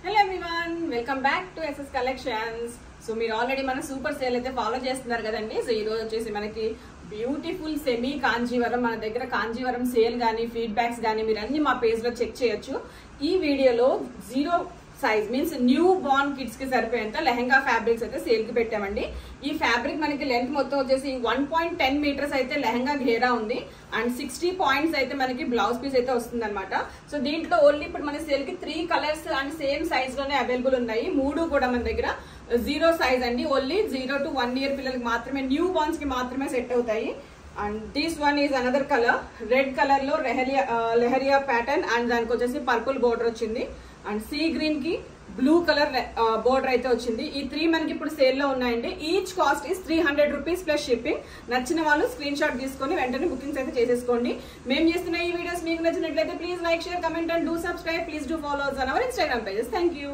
Hello everyone, welcome back to SS collections. So మీరు already మన super sale అయితే follow చేస్తున్నారు కదండి. సో ఈ రోజు వచ్చేసి మనకి బ్యూటిఫుల్ సెమీ కాంజీవరం, మన దగ్గర కాంజీవరం సేల్ గానీ ఫీడ్బ్యాక్స్ గానీ మీరు అన్ని మా పేజ్ లో చెక్ చేయొచ్చు. ఈ వీడియోలో 0 size means new Born kids కి సరిపోయేంత లెహంగా ఫ్యాబ్రిక్స్ అయితే సేల్ కి పెట్టామండి. ఈ ఫ్యాబ్రిక్ మనకి లెంత్ మొత్తం వచ్చేసి 1.10 మీటర్స్ అయితే లెహంగా ఘేరా ఉంది అండ్ 60 పాయింట్స్ అయితే మనకి బ్లౌజ్ పీస్ అయితే వస్తుంది అనమాట. సో దీంట్లో ఓన్లీ ఇప్పుడు మన సేల్ కి 3 కలర్స్ అండ్ సేమ్ సైజ్ లోనే అవైలబుల్ ఉన్నాయి. 3 కూడా మన దగ్గర 0 సైజ్ అండి. ఓన్లీ 0 to 1 year పిల్లలకి మాత్రమే, న్యూ బోర్న్స్ కి మాత్రమే సెట్ అవుతాయి. And this one is another colour, red colour లో లెహరియా ప్యాటర్న్ అండ్ దానికి వచ్చేసి పర్పుల్ బోర్డర్ వచ్చింది అండ్ సీ గ్రీన్ కి బ్లూ కలర్ బోర్డర్ అయితే వచ్చింది. ఈ 3 మనకి ఇప్పుడు సేల్ లో ఉన్నాయండి. Each cost is 300 rupees plus shipping. నచ్చిన వాళ్ళు స్క్రీన్ షాట్ తీసుకొని వెంటనే బుకింగ్స్ అయితే చేసేసుకోండి. మేము చేస్తున్న ఈ వీడియోస్ మీకు నచ్చినట్లయితే please like, share, comment and do subscribe. Please do follow our Instagram pages. Thank you.